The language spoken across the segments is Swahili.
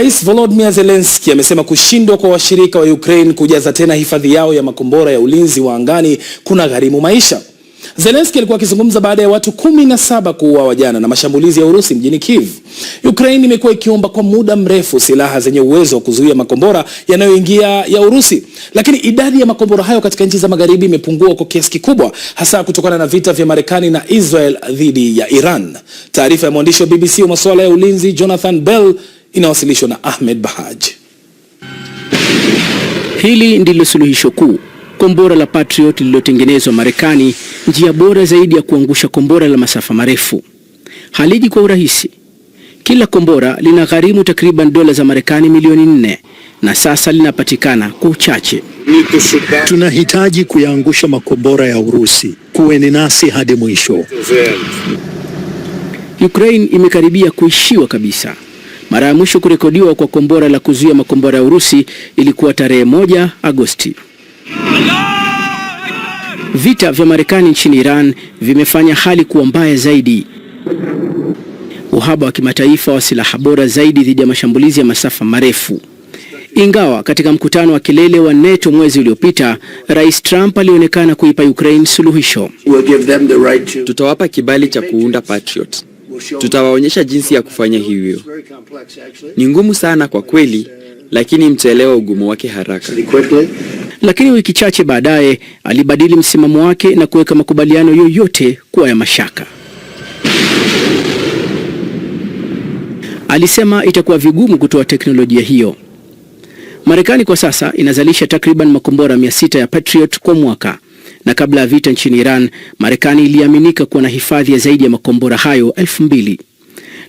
Rais Volodymyr Zelensky amesema kushindwa kwa washirika wa Ukraine kujaza tena hifadhi yao ya makombora ya ulinzi wa angani kuna gharimu maisha. Zelensky alikuwa akizungumza baada ya watu 17 kuuawa jana na mashambulizi ya Urusi mjini Kiev. Ukraine imekuwa ikiomba kwa muda mrefu silaha zenye uwezo wa kuzuia makombora yanayoingia ya Urusi, lakini idadi ya makombora hayo katika nchi za magharibi imepungua kwa kiasi kikubwa, hasa kutokana na vita vya Marekani na Israel dhidi ya Iran. Taarifa ya mwandishi wa BBC wa masuala ya ulinzi Jonathan Bell inawasilishwa na Ahmed Bahaj. Hili ndilo suluhisho kuu. Kombora la Patriot lililotengenezwa Marekani, njia bora zaidi ya kuangusha kombora la masafa marefu. Haliji kwa urahisi. Kila kombora lina gharimu takriban dola za Marekani milioni 4 na sasa linapatikana kwa uchache. Tunahitaji kuyaangusha makombora ya Urusi. Kuweni nasi hadi mwisho. Ukraine imekaribia kuishiwa kabisa. Mara ya mwisho kurekodiwa kwa kombora la kuzuia makombora ya Urusi ilikuwa tarehe 1 Agosti. Vita vya Marekani nchini Iran vimefanya hali kuwa mbaya zaidi. Uhaba wa kimataifa wa silaha bora zaidi dhidi ya mashambulizi ya masafa marefu. Ingawa katika mkutano wa kilele wa NATO mwezi uliopita, Rais Trump alionekana kuipa Ukraine suluhisho. Tutawapa kibali cha kuunda Patriot. Tutawaonyesha jinsi ya kufanya hivyo. Ni ngumu sana kwa kweli, lakini mtaelewa ugumu wake haraka. Lakini wiki chache baadaye alibadili msimamo wake na kuweka makubaliano yoyote kuwa ya mashaka. Alisema itakuwa vigumu kutoa teknolojia hiyo. Marekani kwa sasa inazalisha takriban makombora 600 ya Patriot kwa mwaka, na kabla ya vita nchini Iran, Marekani iliaminika kuwa na hifadhi ya zaidi ya makombora hayo 2000.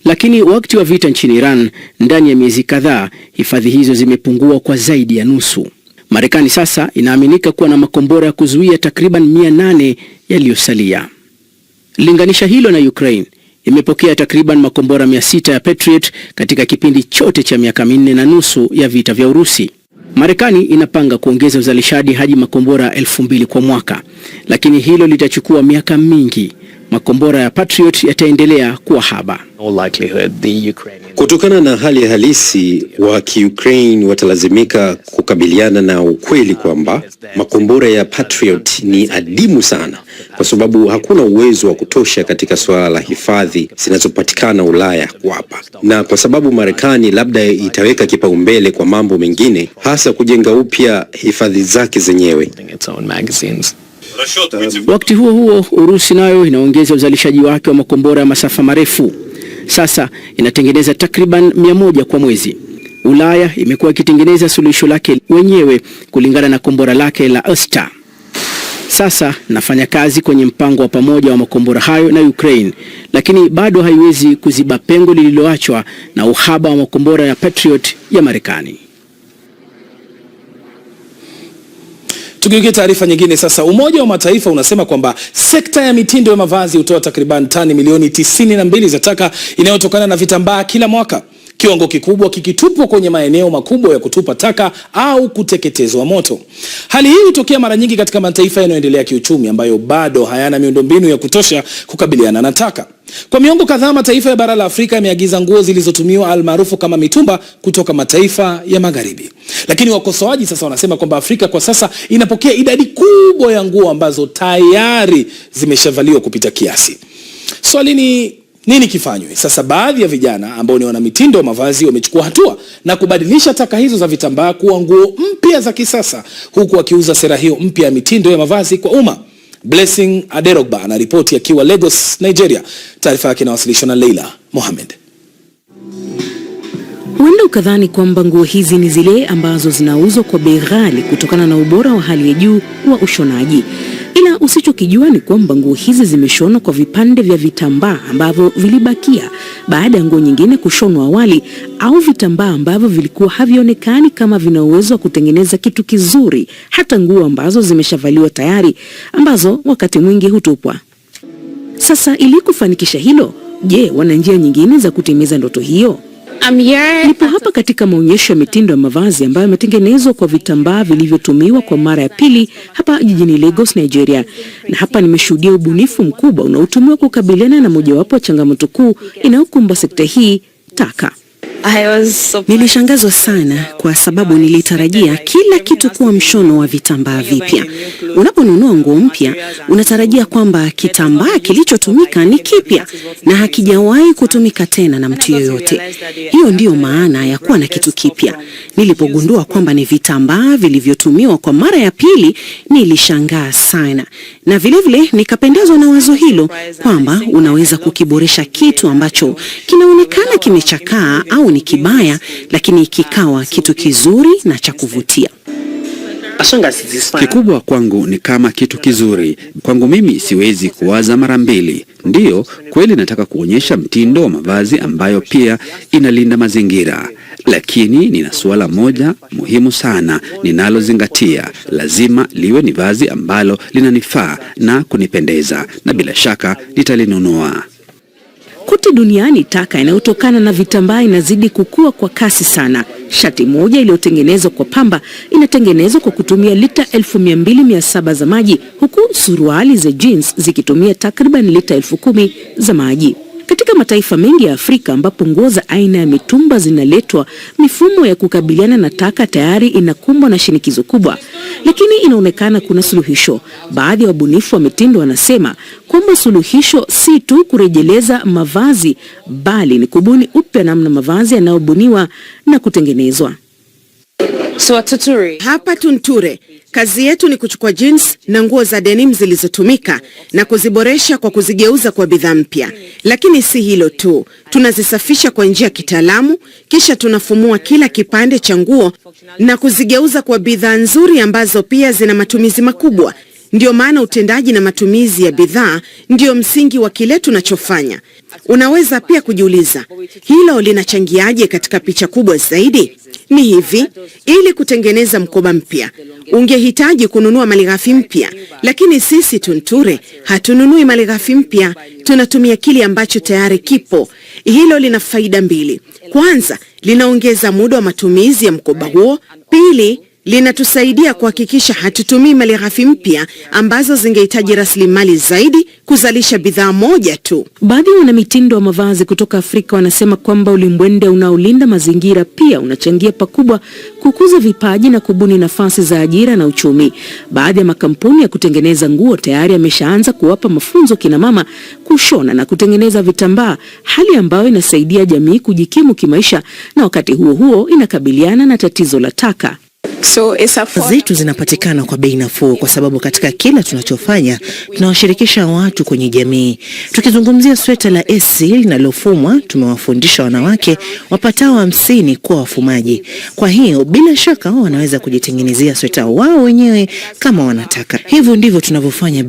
Lakini wakati wa vita nchini Iran, ndani ya miezi kadhaa, hifadhi hizo zimepungua kwa zaidi ya nusu. Marekani sasa inaaminika kuwa na makombora ya kuzuia takriban 800 yaliyosalia. Linganisha hilo na Ukraine, imepokea takriban makombora 600 ya Patriot katika kipindi chote cha miaka 4.5 ya vita vya Urusi. Marekani inapanga kuongeza uzalishaji hadi makombora 2000 kwa mwaka, lakini hilo litachukua miaka mingi. Makombora ya Patriot yataendelea kuwa haba. Kutokana na hali halisi, wa Ukraine watalazimika kukabiliana na ukweli kwamba makombora ya Patriot ni adimu sana, kwa sababu hakuna uwezo wa kutosha katika suala la hifadhi zinazopatikana Ulaya kuwapa, na kwa sababu Marekani labda itaweka kipaumbele kwa mambo mengine, hasa kujenga upya hifadhi zake zenyewe. Wakati huo huo, Urusi nayo inaongeza uzalishaji wake wa makombora ya masafa marefu. Sasa inatengeneza takriban 100 kwa mwezi. Ulaya imekuwa ikitengeneza suluhisho lake wenyewe kulingana na kombora lake la Ostar. Sasa nafanya kazi kwenye mpango wa pamoja wa makombora hayo na Ukraine, lakini bado haiwezi kuziba pengo lililoachwa na uhaba wa makombora ya Patriot ya Marekani. Tukigeukia taarifa nyingine sasa, Umoja wa Mataifa unasema kwamba sekta ya mitindo ya mavazi hutoa takriban tani milioni 92 za taka inayotokana na vitambaa kila mwaka. Kiwango kikubwa kikitupwa kwenye maeneo makubwa ya kutupa taka au kuteketezwa moto. Hali hii hutokea mara nyingi katika mataifa yanayoendelea kiuchumi ambayo bado hayana miundombinu ya kutosha kukabiliana na taka. Kwa miongo kadhaa, mataifa ya bara la Afrika yameagiza nguo zilizotumiwa almaarufu kama mitumba kutoka mataifa ya magharibi. Lakini wakosoaji sasa wanasema kwamba Afrika kwa sasa inapokea idadi kubwa ya nguo ambazo tayari zimeshavaliwa kupita kiasi. Swali ni nini kifanywe? Sasa baadhi ya vijana ambao ni wana mitindo wa mavazi wamechukua hatua na kubadilisha taka hizo za vitambaa kuwa nguo mpya za kisasa, huku wakiuza sera hiyo mpya ya mitindo ya mavazi kwa umma. Blessing Aderogba anaripoti akiwa Lagos, Nigeria. Taarifa yake inawasilishwa na Leila Mohamed. Huenda ukadhani kwamba nguo hizi ni zile ambazo zinauzwa kwa bei ghali kutokana na ubora wa hali ya juu wa ushonaji. Ila usichokijua ni kwamba nguo hizi zimeshonwa kwa vipande vya vitambaa ambavyo vilibakia baada ya nguo nyingine kushonwa awali, au vitambaa ambavyo vilikuwa havionekani kama vina uwezo wa kutengeneza kitu kizuri, hata nguo ambazo zimeshavaliwa tayari, ambazo wakati mwingi hutupwa. Sasa ili kufanikisha hilo, je, wana njia nyingine za kutimiza ndoto hiyo? Nipo hapa katika maonyesho ya mitindo ya mavazi ambayo yametengenezwa kwa vitambaa vilivyotumiwa kwa mara ya pili hapa jijini Lagos, Nigeria. Na hapa nimeshuhudia ubunifu mkubwa unaotumiwa kukabiliana na mojawapo wa changamoto kuu inayokumba sekta hii, taka. Nilishangazwa sana kwa sababu nilitarajia kila kitu kuwa mshono wa vitambaa vipya. Unaponunua nguo mpya, unatarajia kwamba kitambaa kilichotumika ni kipya na hakijawahi kutumika tena na mtu yeyote. Hiyo ndiyo maana ya kuwa na kitu kipya. Nilipogundua kwamba ni vitambaa vilivyotumiwa kwa mara ya pili, nilishangaa sana. Na vilevile nikapendezwa na wazo hilo kwamba unaweza kukiboresha kitu ambacho kinaonekana kimechakaa au ni kibaya, lakini kikawa kitu kizuri na cha kuvutia. Kikubwa kwangu ni kama kitu kizuri. Kwangu mimi siwezi kuwaza mara mbili. Ndiyo, kweli nataka kuonyesha mtindo wa mavazi ambayo pia inalinda mazingira. Lakini nina suala moja muhimu sana ninalozingatia. Lazima liwe ni vazi ambalo linanifaa na kunipendeza, na bila shaka nitalinunua. Kote duniani taka inayotokana na vitambaa inazidi kukua kwa kasi sana. Shati moja iliyotengenezwa kwa pamba inatengenezwa kwa kutumia lita 12,700 za maji, huku suruali za jeans zikitumia takriban lita 10,000 za maji. Katika mataifa mengi ya Afrika ambapo nguo za aina ya mitumba zinaletwa, mifumo ya kukabiliana na taka tayari inakumbwa na shinikizo kubwa. Lakini inaonekana kuna suluhisho. Baadhi ya wabunifu wa mitindo wanasema kwamba suluhisho si tu kurejeleza mavazi, bali ni kubuni upya namna mavazi yanayobuniwa na kutengenezwa. Hapa Tunture, kazi yetu ni kuchukua jeans na nguo za denim zilizotumika na kuziboresha kwa kuzigeuza kwa bidhaa mpya. Lakini si hilo tu, tunazisafisha kwa njia ya kitaalamu, kisha tunafumua kila kipande cha nguo na kuzigeuza kwa bidhaa nzuri ambazo pia zina matumizi makubwa. Ndio maana utendaji na matumizi ya bidhaa ndio msingi wa kile tunachofanya. Unaweza pia kujiuliza, hilo linachangiaje katika picha kubwa zaidi? Ni hivi, ili kutengeneza mkoba mpya, ungehitaji kununua malighafi mpya, lakini sisi Tunture hatununui malighafi mpya, tunatumia kile ambacho tayari kipo. Hilo lina faida mbili. Kwanza, linaongeza muda wa matumizi ya mkoba huo. Pili, linatusaidia kuhakikisha hatutumii malighafi mpya ambazo zingehitaji rasilimali zaidi kuzalisha bidhaa moja tu. Baadhi ya wanamitindo wa mavazi kutoka Afrika wanasema kwamba ulimbwende unaolinda mazingira pia unachangia pakubwa kukuza vipaji na kubuni nafasi za ajira na uchumi. Baadhi ya makampuni ya kutengeneza nguo tayari yameshaanza kuwapa mafunzo kina mama kushona na kutengeneza vitambaa, hali ambayo inasaidia jamii kujikimu kimaisha na wakati huo huo inakabiliana na tatizo la taka. Zetu zinapatikana kwa bei nafuu kwa sababu katika kila tunachofanya tunawashirikisha watu kwenye jamii. Tukizungumzia sweta la AC linalofumwa, tumewafundisha wanawake wapatao 50 kuwa wafumaji. Kwa hiyo bila shaka wanaweza kujitengenezea sweta wao wenyewe kama wanataka. Hivyo ndivyo tunavyofanya.